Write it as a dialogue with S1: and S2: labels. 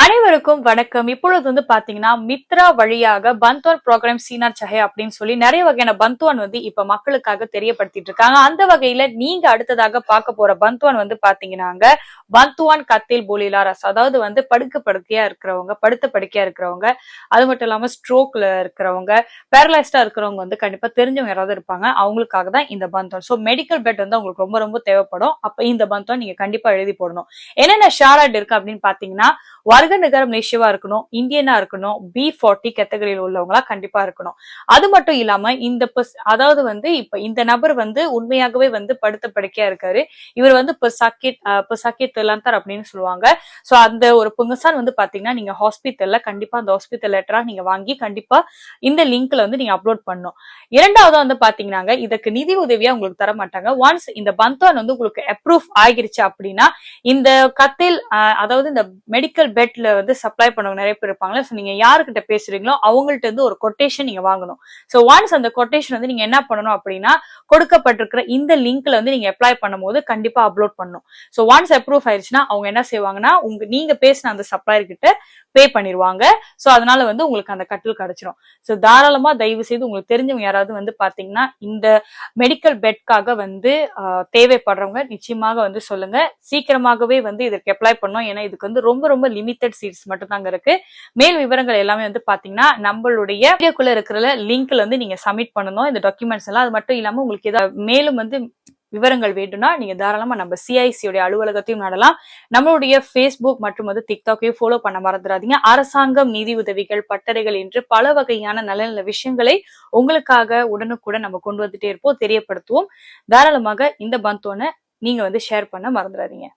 S1: அனைவருக்கும் வணக்கம். இப்பொழுது பாத்தீங்கன்னா மித்ரா வழியாக பந்த்வான் ப்ரோக்ராம் சீனா சஹே அப்படின்னு சொல்லி நிறைய வகையான பந்த்வான் இப்ப மக்களுக்காக தெரியப்படுத்திட்டு இருக்காங்க. அந்த வகையில நீங்க அடுத்ததாக பார்க்க போற பந்த்வான் பாத்தீங்கன்னாங்க பந்த்வான் கத்தில் போலிலாரஸ், அதாவது படுக்கையா இருக்கிறவங்க, படுத்த படுக்கையா இருக்கிறவங்க, அது மட்டும் இல்லாம ஸ்ட்ரோக்ல இருக்கிறவங்க, பேரலைஸ்டா இருக்கிறவங்க கண்டிப்பா தெரிஞ்சவங்க யாராவது இருப்பாங்க, அவங்களுக்காக தான் இந்த பந்த்வான். சோ மெடிக்கல் பெட் உங்களுக்கு ரொம்ப ரொம்ப தேவைப்படும். அப்ப இந்த பந்த்வான் நீங்க கண்டிப்பா எழுதி போடணும். என்னென்ன ஷார்ட் இருக்கு அப்படின்னு பாத்தீங்கன்னா வர்க்க நிகரம் ரேஷியோவா இருக்கணும், இந்தியனா இருக்கணும், B40 கேட்டகரியில் உள்ளவங்களா கண்டிப்பா இருக்கணும். அது மட்டும் இல்லாம இந்த அதாவது இப்ப இந்த நபர் உண்மையாகவே படுத்த படுக்கையா இருக்காரு. இவர் பசாக்கித் லந்தர் அப்படின்னு சொல்லுவாங்க. சோ அந்த ஒரு புங்கசான் பாத்தீங்கன்னா நீங்க ஹாஸ்பிட்டல்ல கண்டிப்பா அந்த ஹாஸ்பிட்டல் லெட்டரா நீங்க வாங்கி கண்டிப்பா இந்த லிங்க்ல நீங்க அப்லோட் பண்ணணும். இரண்டாவது பாத்தீங்கன்னா இதுக்கு நிதி உதவியா உங்களுக்கு தர மாட்டாங்க. ஒன்ஸ் இந்த பந்த்வான் உங்களுக்கு அப்ரூவ் ஆகிருச்சு அப்படின்னா இந்த கத்தில் அதாவது இந்த மெடிக்கல் பெட்ல சப்ளை பண்ணவங்க நிறைய பேர் இருப்பாங்களா. சோ நீங்க யாருக்கிட்ட பேசுறீங்களோ அவங்கள்ட்ட இருந்து ஒரு கொட்டேஷன் நீங்க வாங்கணும். சோ ஒன்ஸ் அந்த கொட்டேஷன் நீங்க என்ன பண்ணணும் அப்படின்னா கொடுக்கப்பட்டிருக்கிற இந்த லிங்க்ல நீங்க அப்ளை பண்ணும்போது கண்டிப்பா அப்லோட் பண்ணணும். சோ ஒன்ஸ் அப்ரூவ் ஆயிடுச்சுன்னா அவங்க என்ன செய்வாங்கன்னா நீங்க பேசின அந்த சப்ளையர் கிட்ட பே பண்ணிடுவாங்க. சோ அதனால உங்களுக்கு அந்த கட்டில் கிடைச்சிடும். சோ தாராளமா தயவு செய்து உங்களுக்கு தெரிஞ்சவங்க யாராவது பாத்தீங்கன்னா இந்த மெடிக்கல் பெட்காக தேவைப்படுறவங்க நிச்சயமாக சொல்லுங்க. சீக்கிரமாகவே இதற்கு அப்ளை பண்ணும். ஏன்னா இதுக்கு ரொம்ப ரொம்ப லிமிடெட் சீட்ஸ் மட்டும் தாங்க இருக்கு. மேல் விவரங்கள் எல்லாமே பாத்தீங்கன்னா நம்மளுடைய வீடியோக்குள்ள இருக்கிற லிங்க்ல நீங்க சப்மிட் பண்ணணும் இந்த டாக்குமெண்ட்ஸ் எல்லாம். அது மட்டும் இல்லாம உங்களுக்கு ஏதாவது மேலும் விவரங்கள் வேண்டும்னா நீங்க தாராளமா நம்ம சிஐசியோட அலுவலகத்தையும் நாடலாம். நம்மளுடைய Facebook மற்றும் டிக்டாக்கையும் ஃபாலோ பண்ண மறந்துடாதீங்க. அரசாங்கம், நிதி உதவிகள், பட்டறைகள் என்று பல வகையான நல்ல நல்ல விஷயங்களை உங்களுக்காக உடனுக்குடன் நம்ம கொண்டு வந்துட்டே இருப்போம், தெரியப்படுத்துவோம். தாராளமாக இந்த பந்த்வானை நீங்க ஷேர் பண்ண மறந்துடாதீங்க.